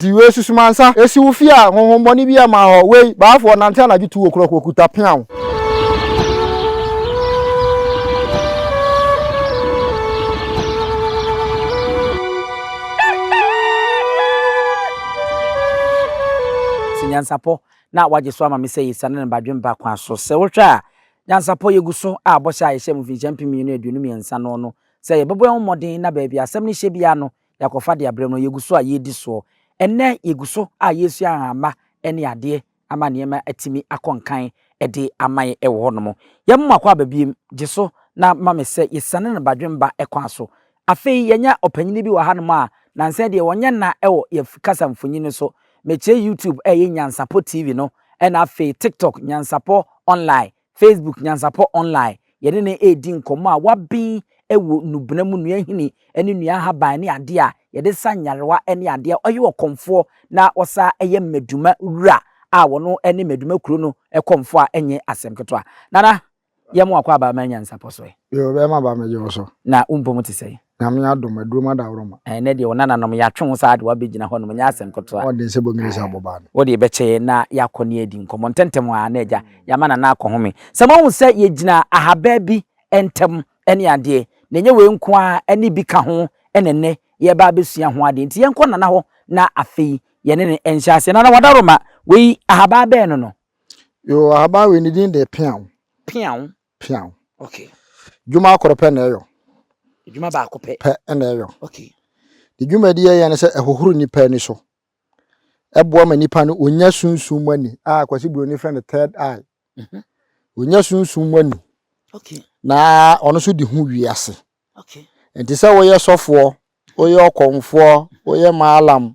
Ti we susumansa esi wo fi a honhomboni bi ama ho we ba fo nante na gitu okro kuta pian. NYANSAPO na waje so ama me say Asante and badwem ba kwa so se wo hwa NYANSAPO yeguso a bo sha yehye mfi champion mi no aduonu miensa no no se yebebo en modern na ba bia asem ni hye bia no yakofa de abrem no yeguso a yedi so enne yeguso a yesu ahama ene ade ama niema atimi akonkan ede amaye ewo ho no mo yemma kwa babiem giso na mama se Asante and badwem ba ekwa so afei yenya opanyini bi wa hanom a na nse de wonye na ewo yefkasa mfonyin so meche YouTube NYANSAPO TV no ena fe TikTok NYANSAPO online Facebook NYANSAPO online yede ne edi nkomo a wabi ewo nubunamu nuahini ene nua haban ne ade a yede sanyarewa ene ade a oye okomfo na osa eye meduma wura a wono ene meduma kuro no ekomfo a enye asem keto a nana yemu akwa aba NYANSAPO so Yo be ma ba meje so na umpomo ti sei na me adom aduro da woroma ne de wona nanom ya twen sa de wabegina ho no nya asem keto a o de se bongirisa aboba no wo de beche na yakoni edi nkomo ntentem a na eja yama na akohome samawu se yegina ahaba bi entem ene ade nenye we nko a ene bi ka ho enene ye ba besua ho ade nti yenko nana ho na afei ye ne enhyase na wadaroma we ahaba be no yo ahaba we ni din de pian okay juma akorope na eyo juma ba akopɛ pe na eyo okay di juma di ye ne se ehohuru nipa ni so ebo ma nipa no onya sunsun mani a kwasi bro ni friend third eye onya sunsun mani okay na ono so di hu wiase okay enti se wo ye sofo oye okonfo oye maalam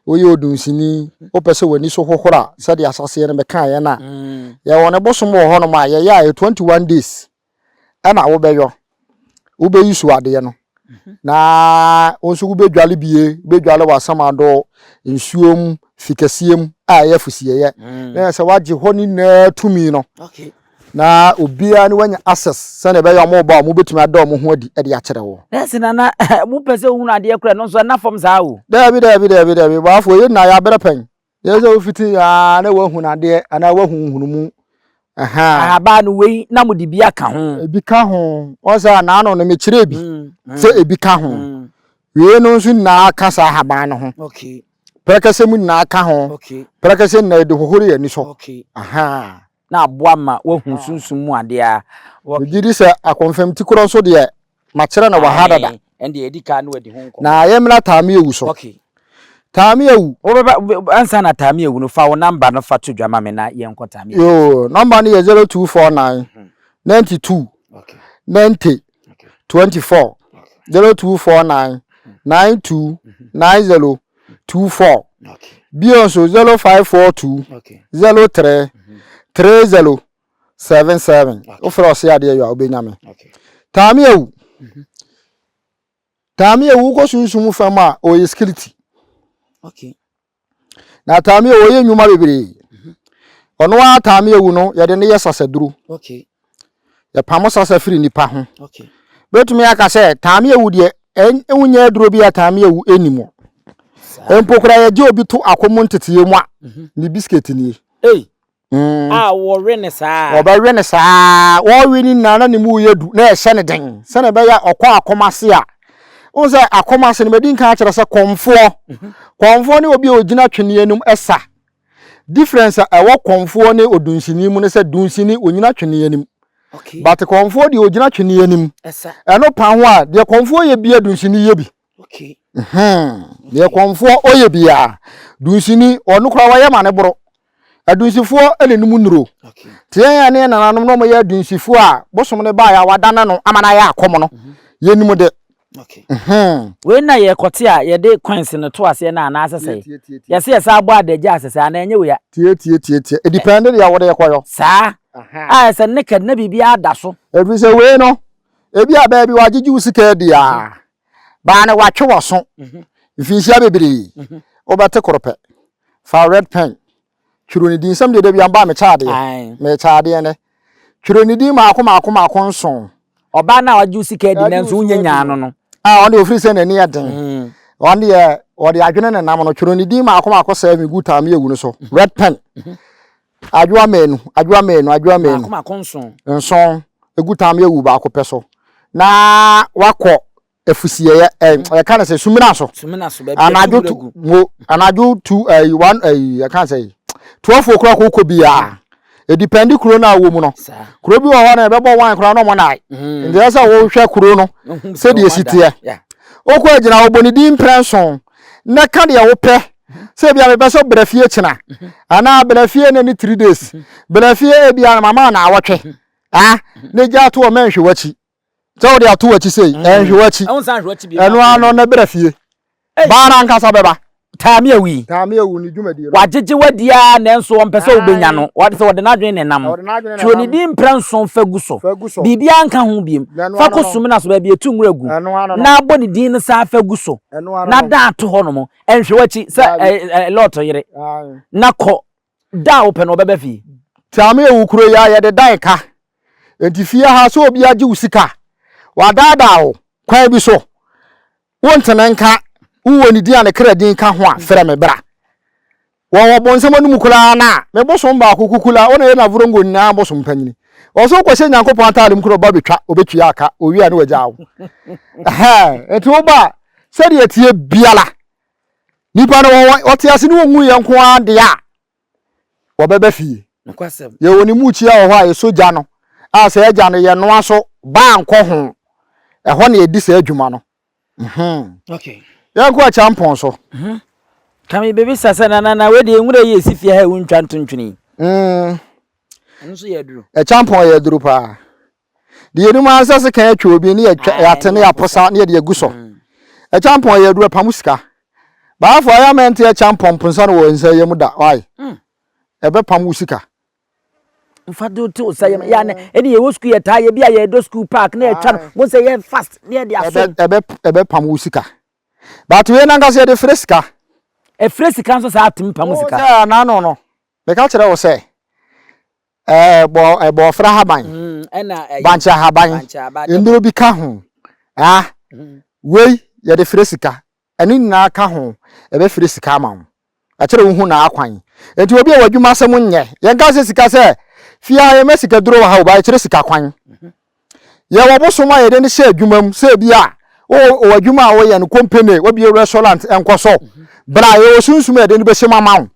oye odunsini opese wani so hohora se de asase ne beka ye na ye wona bosom wo ho no ma ye ya 21 days ana wo beyo wo be yusu ade no na onso wo be dwale bie be dwale wasamado nsuom fikasiem a ye fusie ye na se waje ho ni na tumi no okay na obia ni wanya access se na be yo mo ba mo betumi adom ho adi e de akere wo nese nana mu pese hunu ade kura no so na fom za wo dabi ba afo ye na ya bere pen ye se ofiti ya na wa hunu ade ana wa hunu mu ahaba no we na mudi bia ka ho ebi ka ho o se na no me kire bi se ebi ka ho we no nso na aka sa ahaba no ho okay prekase mu na aka ho okay prekase na de hohori ani so okay na aboa ma wa hu sunsun mu ade a gidi se akonfam ti kro so de ma kire na wa hadada ende edi ka na wadi hu nko na yemla tame ewu so okay tame ewu ansa na tame ewu no fa wo number no fa to dwama me na ye nko tame yo number ni 0249 92 okay 90 24 0249 92 90 24 okay Bionso 0542 okay 03 30 77 ofro Oseadeeyo ya obenyame okay tame ewu ko sunsun fama o security okay na tame ewu ye nyuma bebre ono wa tame ewu no ye de ne yesasaduru okay ye pamo sasa firi nipa ho okay betumi aka se tame ewu de enwunya aduro bi atame ewu enimo empokura ye je obi to akomo ntetiye mu a ni biscuit ni wo rene saa wo ba rene saa wo wi ni nana ni mu yedu na ehye ne den se na be ya okwa akomase a onse akomase ne medin kan akere se konfo ne obi ogina twene anum esa difference a wo konfo ne odunsini mu ne se dunsini onyina twene anum okay but konfo de ogina twene anum esa eno pan ho a de konfo ye bia dunsini ye bi okay de konfo oye bia dunsini onu kura wa ye mane boro adunsifo enenum nuro okay tiyan ne nananom no mo ye adunsifo a bosom ne ba ya wadana no amana ya akomo no ye nim de okay we na ye kote a ye de coins no to ase na ana asese ye se esa abo adaje asese ana enye we ya tie it depend ya wode yakoyo sa se ne kad na bibia ada so every say we no ebi aba bi wagigi usika dia ba na watwe woso mfinsia bebre obate korope fa red pen churoni din sam de bia ba me chaade ne churoni din maako nson oba na wagigi usika di na nso unya nya no on the office na ni aden one year or the agent and I'm on a churni dima come across 7 good time you so red pen adwa menu kuma konson nson a good time you ba ko peso na wako efusie e can say sumina so baby anaju 2 I can't say 12 o'clock ko bia e depend kuro na wo mu no kuro bi wo ho na be bo wan kuro no mo nai ndi asa wo hwe kuro no se de esitie okwa agina wo boni di impression na ka de wo pe se bia me be so brafie china ana brafie na ni 3 days brafie e bia mama na awotwe ne ja to o menhwe wachi so de ato wachi sei enhwe wachi eno ano na brafie ba na nkasa beba Tami awi ni dwumadi wagege wadia na enso ompese obenya no wade se wode nadwen ne nam tuoni di mpranson faguso bibia anka ho biem fa kosumina so ba bi etu nwuragu na aboni din ne sa faguso na da ato ho no mo enhwe wachi se lot yire na ko da open obeba fi tami awu kuro ya ye de dan ka entifie ha so obi age usika wadada o kwan bi so wontena nka uwo ni dia ne kredin ka ho a fere me bra wo bonsam anu kula na me bosom ba kokukula ona ye na vurongo na bosom panyini o so kwese nyankopon atale mkuro ba betwa obetwi aka owi ane wagyawo etu oba se de tie biala nipa no wote ase ni wonwu ye nko ade a wo beba fie nkwasem ye woni muchi a wo ha ye soja no a se agya no ye no aso ba nko ho ho na edi se adwuma no okay yanko a champon so kami baby sasa na we de nwure ye sifie ha wuntwa ntontwini nso ye duru e champon ye duru pa de yenu ma sasa kan atwa obi ne ya tene ya posa ne de aguso e champon ye duru pa musika ba afọ ya mente e champon punsa no wo nsa ye mu da wai e be pa musika mfado to sayem ya na eni ye wo school ye ta ye bia ye do school park na e twa no say ye fast ne de aso e be pa musika but we na ngase de freska e freska so sa atim pa musika na no me ka kire wo say bo fra haban na bancha haban nduro bi ka ho we ye de freska eni na ka ho e be freska ma ho a kire wo hu na akwan enti obi a wadwuma asem nye ye ngase sika say fia ye mesika duro wa ha ba kire sika kwan ye wo bosoma ye de ne she adwumam say bia o adwuma wo ye no company wo bi restaurant enkoso bra ye osunsum ye de ne be shema mawo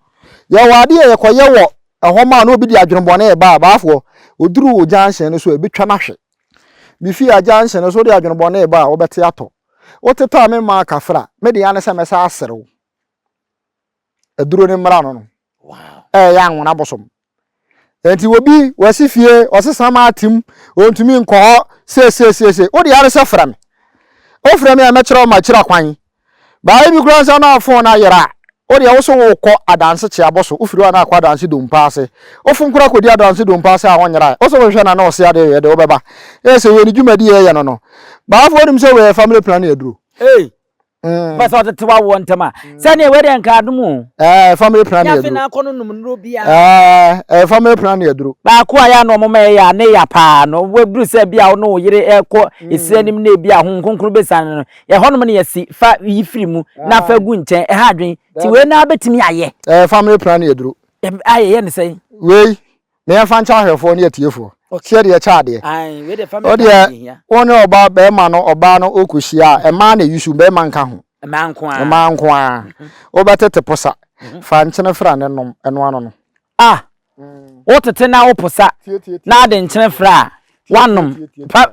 ye wade ye koye wo ehoma na obi di adwonbone e ba afo oduru o junction no so e betwa na hwe bi fi a junction no so di adwonbone e ba wo bete ato wo teta me ma kafra me de ya ne se me sa aserew eduru ne mra no wow ya nwona bosom enti obi wasifie osesama atim ontumi nko se wo de ya ne se fra me o fra me amechira ma chira kwan ba ibi kura sa na phone na yera o de wo so wo kọ adanse chi aboso o firi na akwa adanse do mpaase o fun kura kodi adanse do mpaase a wonyera o so wo hwe na Oseadeeyo ye de wo beba se we ni dwumadi ye no ba afọ nim se we family plan e duro Basa wata tiwa wontama sane we de nka adum family plan e duro ya fi na kono num nro bia family plan e duro ba ko aya no mama ya ne ya pa no we bru se bia no yire ekọ esianim na bia honkonkro besan no ye honom ne yesi fa yifiri mu na fa gu nchen ha adwen ti we na betimi aye family plan e duro aye ye ne sei we me ya fan cha hwefo ne atiefo share de cha de we de family plan here woni oba be ma no oba no okuhia e ma na yusu be ma nka ho e ma nko a obetete posa fa nchene fra ne nom eno ano no wotete na oposa na de nchene fra wanom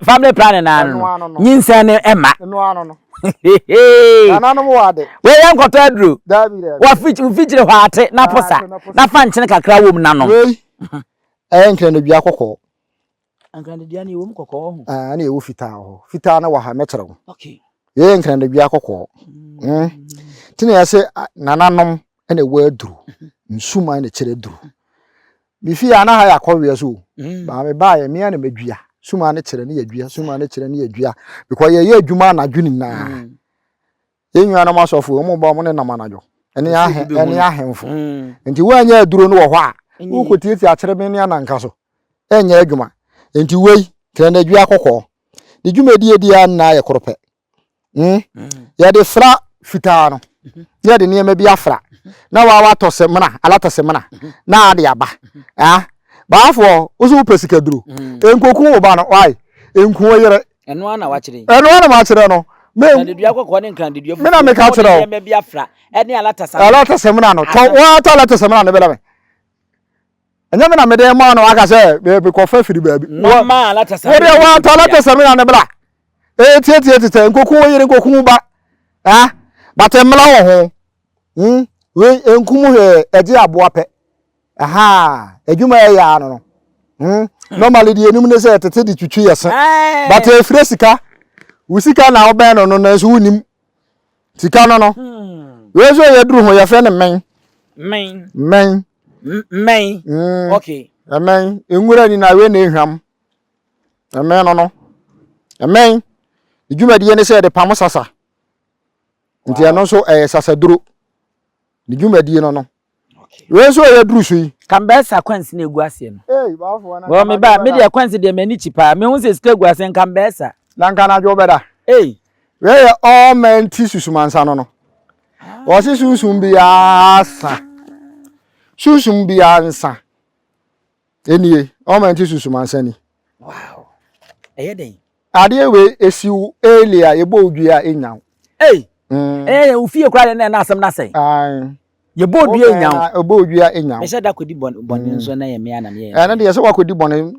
family plan na no nyinsa ne ema eno ano no anano mo wade we yan koto adru wa fichire hwa ate na posa na fa nchene kakra wom na no nkran de bia kokko ankran de dia na wom kokko ho na ewo fitaa na wa ha mekyere ho okay nkran de bia kokko tini ya se nananom na ewo adru nsuma na kire dru bi fi ana ha yakọwe so ba me ba ye me na medua suma na kire na yadua suma na kire na yadua because ye adwuma na dwuni na ye nwa na masofo mo ba mo ne namanajo ene ahemfo nti wo anya aduro no wo ho a wo kotieti akere me ne ananka so enya adwuma nti wei kire na adua kokko de dwuma die dia na ye korope ye de fra fitaa no ye de niam bi afra na wa to semna alata semna na ade aba baafo usu pesika duru enkoku wo ba no why enku yere eno ana wa kire ma kire no me dedua kokko ne nkan dedua fu me na me ka kire me bi afra ene alata semna no to wa to alata semna no be la me enya me na me de ma no aka se be ko fa firi baabi no ma alata semna wo de wa to alata semna no be la tie enkoku wo yere enkoku ba batemla wo ho we enkumu he eje aboa pe adwuma ya no normally die enim ne se tete di twitwi yese but efre sika usika na oben no na so unim sika no we so ye duru ho ye fe ne men okay men enwura ni na we na ehwam men no men adwuma die ne se de pam sasa nti eno so sasa duro di dwuma die no we so ye duru so yi kambesa kwansi na egu ase no baafo na wo me ba me de kwansi de mani chipa me hu se ska egu ase kambesa na nka na jo beda we ye all men ti susumansa no wo se susum bi asa susum bi ansa enie all men ti susumansa ni wow den ade we esiu elia ye bo odua enyan ufie kra na asem na sei ye bo odua enyan bo odua enyan me se da kodi bon nso na ye me ana me na de ye se wakodi bon me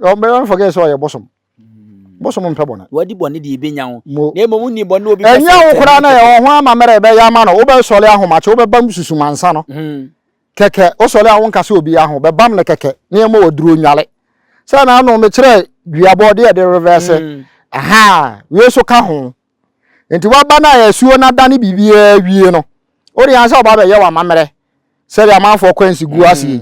forget so ye bosom mpe bon wadi bon de ebenyan na emom ni bon obi enya wo kra na ye ho ama mere be ya ma no wo be sole ahomache wo be bam susumansa no keke wo sole awon kase obi aho be bam ne keke na ye mo waduro nwale se na no me kire duabo de de reverse we so ka ho enti wa ba na ye suo na dane bibia wie no ori ansa oba be ye wa mamere se ya manfo kwansi gu ase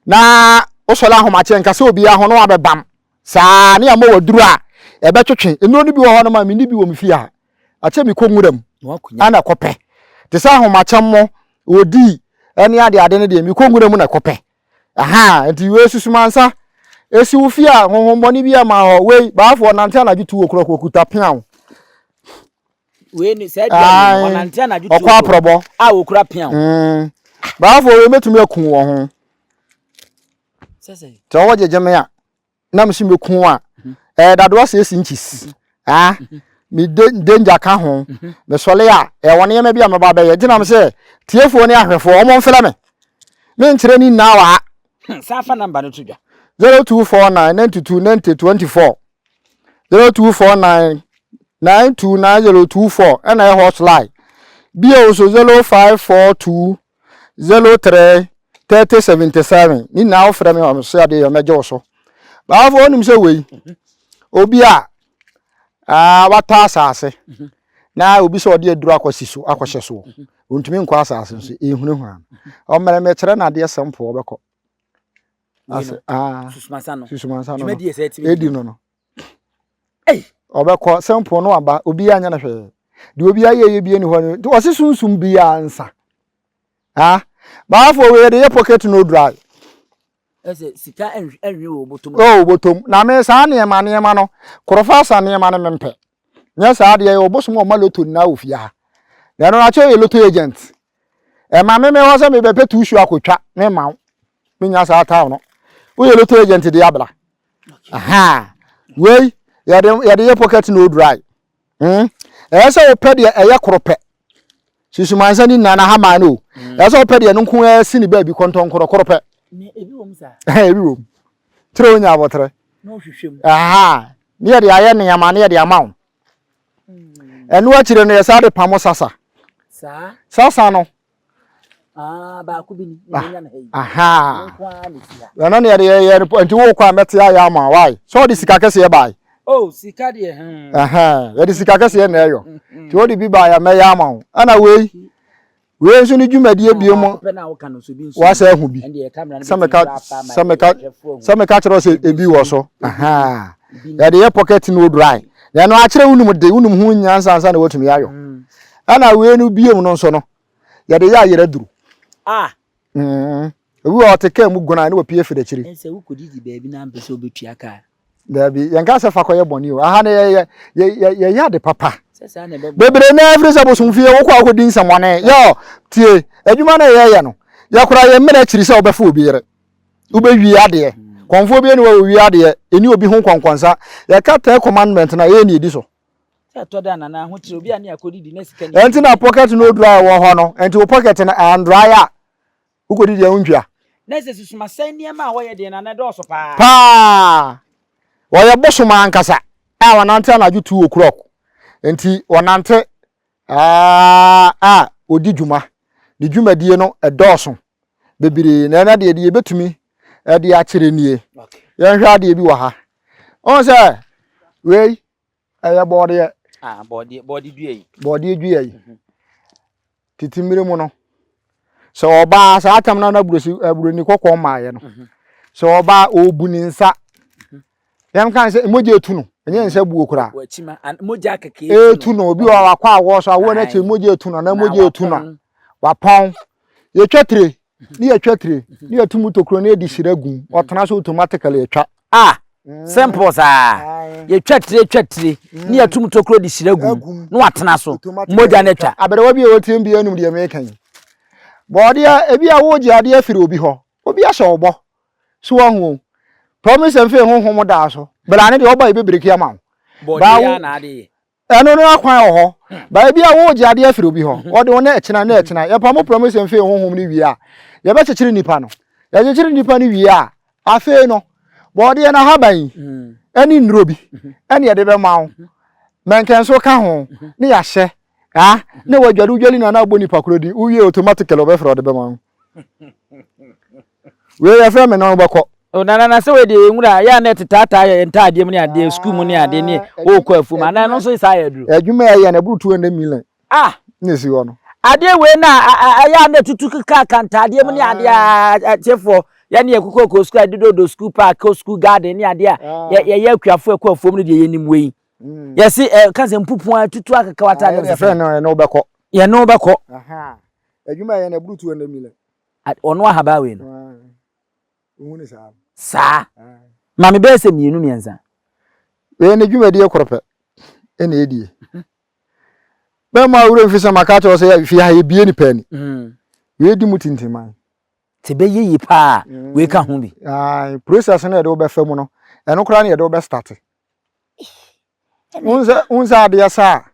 na wo sole ahomache nkase obi aho no wa be bam sa na ye mo waduro a ebe twetwe eno ni bi wo ho no ma me ni bi wo me fie ha ache mi konguram ana kope te sa ahomache mo odi eni ade ne de mi konguram na kope enti we susumansa esi wo fie a honhomboni bi ama ho we baafo nante na gitu okura kokuta pian we ni se dia nante na gitu okwa probo okura pian baafo we metumi akun wo ho sese to wo jejeme a na msi mekun a dado 6 inches mi danger ka ho me sole a woni ye me bia me ba be ye gina me se tiefo ni ahwefo o mo mfela me nkire ni na wa safa number no tudwa 0249929024 0249929024 and I hotline be also 0542033077 ni na ofre me o se ade yo mejo so ba afo onim se we obi a wata asase na obi so ode aduru akwasiso akwhye so ontumi nkwa asase so ehunu hu o mere me kire na de sample obekọ susumansa no edi no obekọ sample no aba obi anya na hwe de obi aye bi eni ho no o se sunsum bi ansa ba afọ we de pocket no dry ese sika enwi wo botom botom na me sa ne ma no krofa sa ne ma ne mempe nya sa de ye obosom o maloto na ofia na no na che ye lotto agent ma me ho se me be petu shu akotwa me ma me nya sa ta no wo ye lotto agent de abla we ya de ye pocket no dry se o pe de ye krope susumansa ni na ha ma no se o pe de no nko si ni ba bi konton krope ebi wo msa ebi wo tro nya abotre no hwehwem ni ye de aye ne yama ne ye de amawo enu akire no ye sa de pamo sasa no ba ku bi ni nya na hei na ne ye nti wo kwa mete aya ama why so de sika kese ye bai sika de ye de sika kese ye na eyo ti wo de bi ba ya me ya amawo ana we so ni dwumadie biomo wa sa hu bi sameka chiro se ebi wo so ya de ye pocket no dry ya no akire unum de unum hu nyansa ansa na watumi ayo ana we nu biom no so no ya de ya yere duru obi o teke mu gona na opie fede chiri ense wukodi di baabi na mpese obetua ka da bi yanka se fa koye boni o na ye ya de papa bebre na every sabosom fie wo kwa akodi nsamone yo tie adwuma na ye no yakora ye mmere chiri se obefa obiyere ubewi ade konfo bi ni wo wi ade eni obi ho kwankwansa ya kata commandment na ye ni edi so to da na ho chiri obi ani akodi di na sika ni enti na pocket no dry wo ho no enti wo pocket na andrya ukodi di ahundwa na se susuma san niam a wo ye de na do so pa wo ye bosoma ankasa a wonante na ju 2 o'clock enti wonante odi dwuma di dwuma die no edoso bebiri na de de betumi de a kire nie ye hwa de bi wa ha on say we aya body body due titimire mu no so oba sa atam na burosi aburoni kokko maaye no so oba obuni nsa yam kan se moje etu no enye nsa buo kura wachima moje akeke etu no obi wa kwa awo so awo na che moje etu no na moje etu no wa pon ye twetire ni ye twetire ni ye tumu tokro na edi shiragun otena so automatically etwa simple sa ye twetire ni ye tumu tokro di shiragun no atena so moja na twa abere wa bi e wotim bi anum de mekan body ebi a wo ji ade afiri obi ho obi a so ogbo so hu promise en fe honhom da so bra ne de oba e bebreki ama body ya na ade eno no akwan ho ba ebi a wo ji ade afiri obi ho o de wona echina ye pa mo promise en fe honhom ni wi a ye be chechiri nipa no ye chechiri nipa ni wi a afe no body na haban ani nrobi ani ye de be ma menken so ka ho ne ya hye ne wadwadu dwali na na boni pakrodi uwie automatically obefro de be ma we ya fe me na obako o na se we de nwura ya net tata ya ntade mu ne ade school mu ne ade ne o kwa afu ma na no so isa ya duru adwuma ya na buru 200 million ne si wo no ade we na ya net tutu ka kantade mu ne ade a chefo ya ne ekoko school adedo school park school garden ne ade a ya akuafo kwa afu mu ne de yenim we yesi kanse mpupu atutu akaka wata ne fe no obeko ye no obeko adwuma ya na buru 200 million ono ahaba we no uhuni sa mami be se mienu mienza we ne dwuma die korope ene edie be ma wure mfisa maka cho se fi ha ebie ni pani we di mutintima te be yeyi pa we ka ho bi process na de wo be fa mu no eno kra na de wo be start unza de asa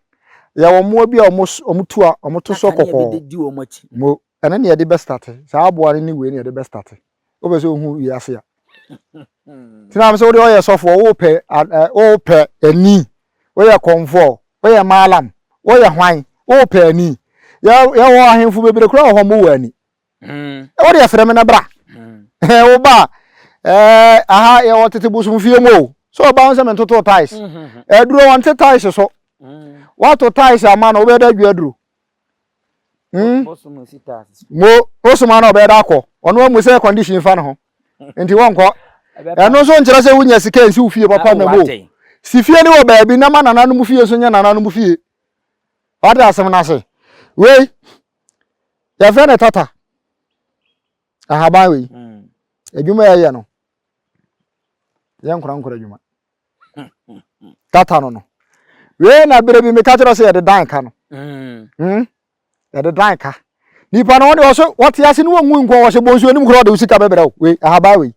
ya wo mo bi omutu a omuto so kokko mo ene ne de be start sa aboare ni we ne de be start obe so hu wi ase ya tina am so de oye sofo wo pe ani wo ye konfo wo ye malam wo ye hwan wo pe ani ya wo ahemfu bebere kura ho mo wani wo de freme na bra wo ba aha ye wo tete busum fie mo so ba onse men toto ties duro won te ties so wato ties ama na wo be da dwuaduro mo osuma na obe da akọ ono mu se condition fa no ho enti wonko eno so nkyere se wunya sika nsi ufie papa na mo si fie ni wo ba bi na manana no mu fie so nya nana no mu fie wada asem na se we ya fe na tata ahaba we adwuma ya no ya nkura adwuma tata no we na bere bi me ka tero se ya de dan ka no ya de dan ka nipa no de so what ya se no nwu nko wo se bonsu anim kro de usika bebere we ahaba we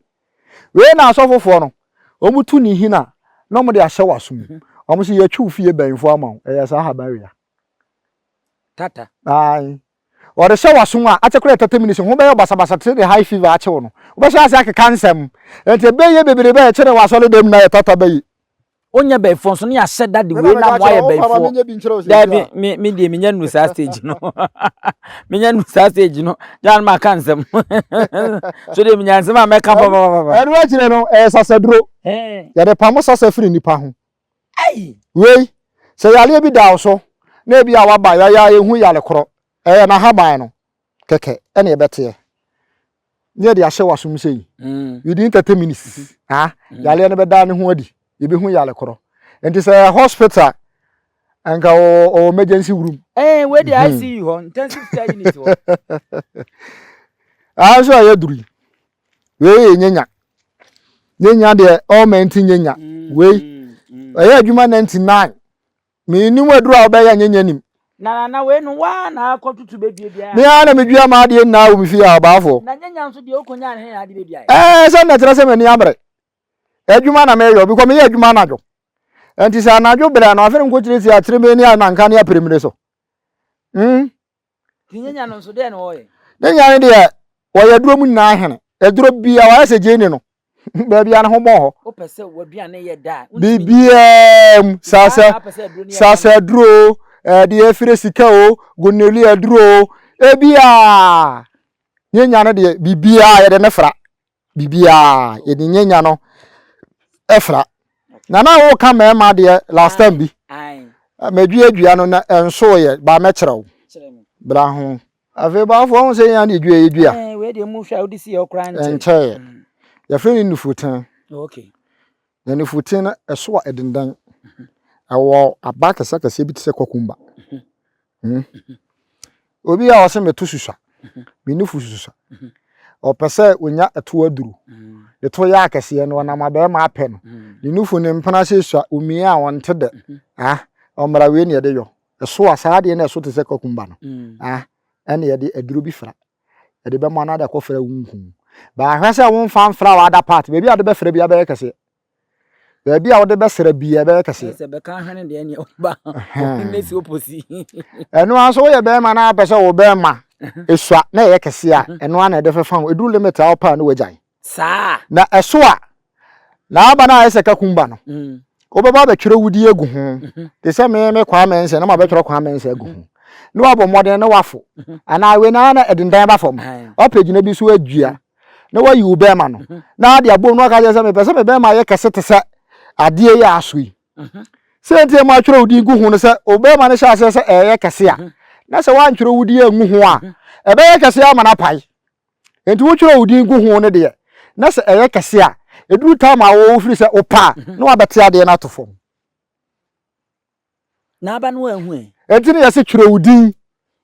na asofofo no omutu ni hina no mo de ahye wasum omo se ya twu fie banfo ama ya sa ahaba we ya tata o de hye wasum a atekure 30 minutes ho be basa te de high fever ache wo no wo be hye ase kansem ente be ye bebere be kire wasole dem na tata be onya be fon so ne ya hye dade we na mo aye be fo dabi me de menya nu sa stage no menya nu sa stage no jan ma kansem so de menya nsem a me ka baba enu akire no sasaduro ya de pamo sasa firi nipa ho we se yale bi dawo so na bi a waba ya ehu yale koro na haban no keke ene ebete ne de ahye wasum sei within 30 minutes yale ne be da ne ho adi ye be hu yale koro enti se hospital anka o emergency room we dey ICU ho intensive care unit ho so ya duri we nyenya de o menti nyenya we ya adwuma 99 Me ni mu duru obeya nyenyanim. Na we no wa na akotutu bebia. Me ana me dua ma de na wo mi fi Ayebeafo. Na nyanya nso de okonya ne ade bebia. Se na tere se me ni abre. Adwuma na me yo because me adwuma na jo. Enti sa na jo bere na afere nko kire si atere me ni ananka ne apremire so. Nyanya no nso de na oye. Nyanya ne de wo ya duro mu na hene. Eduro bia wa se jeni no. Bebia na ho mo ho. O pese wo aduane ye da. Bibia sasa duro de efire sika o goneli aduro ebia nyenya no de bibia ye de mefra bibia ye de nyenya no efra na wo ka ma de last time bi madua no na enso ye ba mekyerɛw bra ho Ayebeafo ho se yan de dua we de mu hwa odisi ye okra nche enche ya feni nufutan okay na nufutan na eso a edendan awo abaka kase bi tse kokumba obi a wose meto susua me nufu susua o pese onya eto aduru de to ya akase no na mabe ma apɛ no ne nufu ne mpana sesua omie a wonte de o mara we ne de yo eso asade na eso tse kokumba no ene ye de aduru bi fra e de be mo na da ko fra wunhu ba hwese won fan fra wa da part be bi ade be fra bi abe kase Baby, I would be sere be a better say. The can't the any ba. Miss Oposi. And once we a bear man, I pass over Berma. A swat, nay, I can see, and one I never found. We do limit our pan with Jai. Sa. Now a swat. Now, but I say Kakumbano. Over the true would you go home? The same me comments and I'm a better comments go home. No about more than a waffle. And I went on at the Ayebeafo. Up in a bisu a no way you bear man. Now the above no I person bear my cassette set. Adie ya asui sente ma twere odi gu hu no se obe ma ne sha se se eye kese a na se wan twere odi angu hu a ebe ye kese ama na pai enti wo twere odi gu hu no de na se eye kese a eduru ta ma wo firi se opa na wa bete ade na tofo na aba no ahu enti ne yese twere odi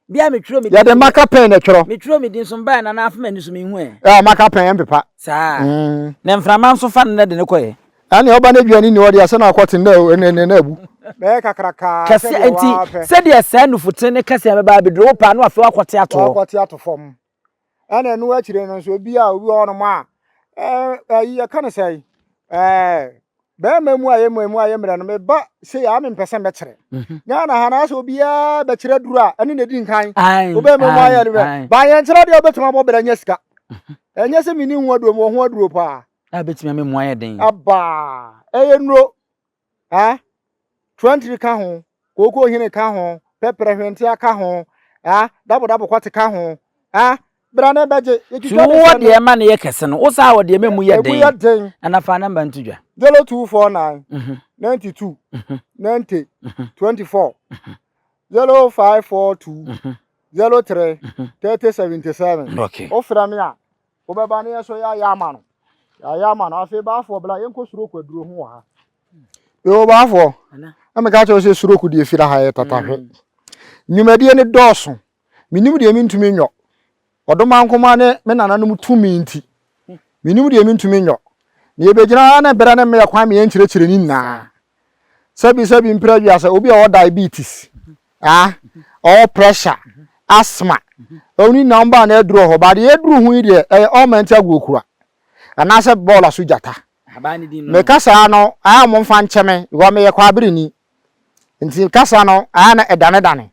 bia me twere me ya de maka pen na twere me twere me din so ba na afema ni so me hu maka pen empepa sa na mframa so fa ne de ne koye ani oba na duani ni wodi ase na akwoti na abu be kakraka kase enti se de asa nufutin ne kase abeba bedro pa no afa akwoti ato fom ana enu akire no so obi a obi ono ma ya kan sei be mamu aye mre no me ba se ya me mpese me kire nya na ha na so obi a be kire duru a ani na di nkan obi mamu aye ne ba ye nkire de obetuma bo bra nya sika enye se mini hu aduro mo ho aduro pa betimi me mo aye den aba nro 20 ka ho koko hine ka ho pepere hwente aka ho dabo kwate ka ho bra na beje wo de ma na ye kese no wo sa wo de memu ye den ana fa number ntudwa 0249 92 90 24 0542 03 3077 okay ofra me a wo beba na yeso ya ama no ya ma na Ayebeafo bla yenko suroku aduro ho ha Ayebeafo am ka cho se suroku de fira ha tata hwe nyumade ne doso minim de mintumi nyo odoma nkoma ne me nananum tumi nti minim de mintumi nyo ne ebegina na bera ne me kwa me enkyerechire ni na sabi mpira wiase obi a diabetes all pressure asthma oni number na eduro ho ba de eduro hu ide augment agwokura anase bola sujata abani di no me kasa no mo mfa ncheme wo me ye kwa abirini nti kasa no na edane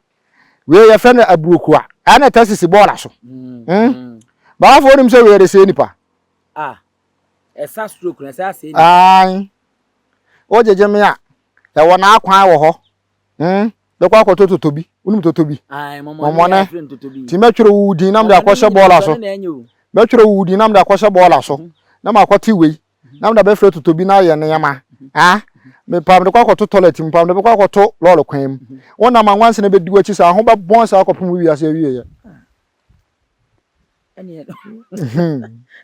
we ye fe na abuokua na tasisi bola so ba fo nim se we re se nipa esa stroke na esa se o jeje me a e wo na akwan wo ho de kwa ko totobi unum totobi momo ne ti metwere wudi nam de akwose bola so metwere wudi nam de akwose bola so na makwati wei nam da be fre totobi na ye ne yama me pam de kwa to toilet me pam de kwa to lolo kwam wona ma nwanse na be diwa chi sa ho ba bon sa akopum wi ase wi ye ani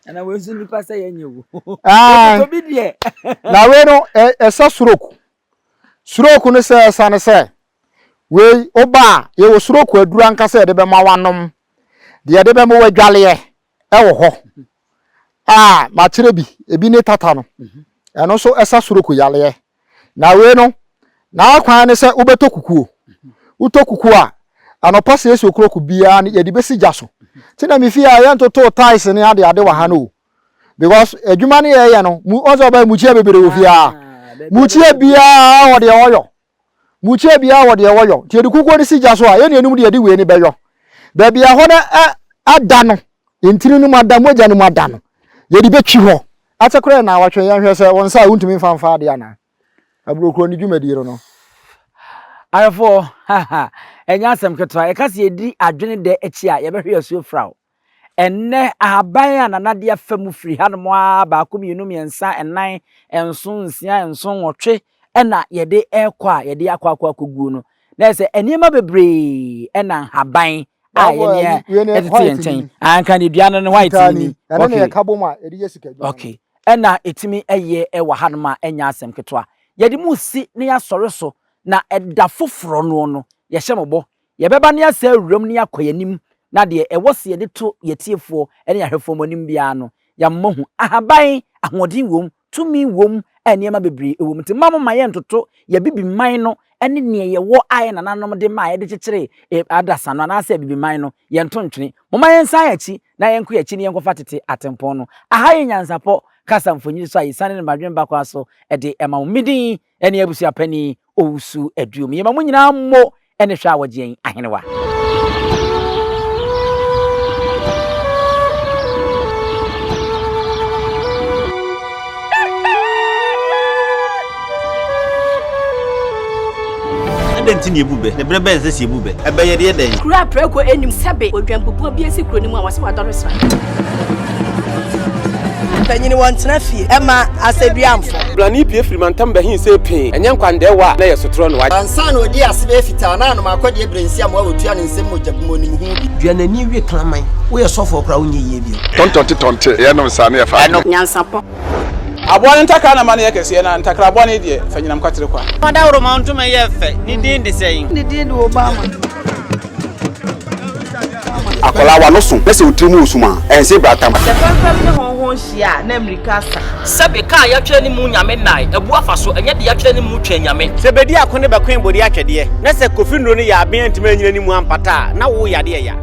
ana we zuni pasa ye nyewu totobi die na we no esa suroku ne se esa ne se we oba ye wo suroku aduru anka se de be ma wanom de be mo wadwale e wo ho ma kire bi ebi ne tata no eno so esa suroku yale na we no na akwan ne se ubeto kukuo uto kukuo a anopa se esi okroku bia ne yedi besi gya so tina mi fi a ye ntoto ties ne ade wa ha no because adwuma ne ye no mu ozo ba mu chia bebere wo fi a mu chia bia wo de oyo mu chia bia wo de oyo ti edi kukuo ne si gya so a ye ne enum de yedi we ne beyo ba bia ho na ada no entiri no mada moja no mada no yedi betwi ho atakore na awatwe yan hwe se won sa untumi mfanfa ade ana abrokro ni dwumadiro no ayefo enya asem ketwa e kase edi adwene de echi a ye behwe asu frawo enne ahaban ananade afam firi hanmo a ba ko mienu miensa enan enso nsia enso nwotwe ena yede ekwa yede akwa koguo no na se eniema bebre ena haban a ye ne etiti nchen anka ne duane ne white ni ene ne kaboma edi yesika dwuane okay ena etimi eye ewa hanma enya asem ketwa yede mu si ne ya sore so na eda foforo no ye hyembo ye beba ne asa awuram ne akoyanim na de ewose ye de to yetiefo ene yahwefo monim bia no ya mmahu ahaban ahodin wom tumi wom eniema bebre ewom ti mamma ye ntoto ye bibi man no ene ne ye wo aye nananom de ma ye de kyekere adasa no na asa bibi man no ye ntontwene momma ye nsan yachi na ye nko yachi ne ye nkofa tete atempon no ahaye nyansapo kasa mfonyi so ayisane ne madwen bakwa so ede ema midin ene abusua pani owusu aduom ye ma munyina mo ene hwa wagyen ahenewa Dentini ebube ne brebe ense si ebube ebe ye de den kura preko enim sebe odwampopo bi esi kuro ni mu a wase wadoro sra panyini wontena fie ema Aseadeafo blani pie frimantam behin se pin enye nkwandewa na ye sotro no wa ansa na odi asebe fita na no makode ebrensi am wa wotua ne nsem mojabu onim hu duanani wie klaman wo ye sofo okra wo nye ye bi tontonte ye no nsa na ye fa NYANSAPO abone ntaka na mane ye kese na ntakra abone de fanyinam kwatere kwa madawro ma ntuma ye fe ni din de sein ni din de Obama akola wa no so pese utrimu usuma ense bratam se fanfam ne honhon hia na America sa sebe ka ya twa ni mu nyame nai ebu afaso enye de ya twa ni mu twa nyame se bedi akone be kwen bodi atwede na se kofi nro ne ya aben antima nyina ni mu ampata na wo yade ya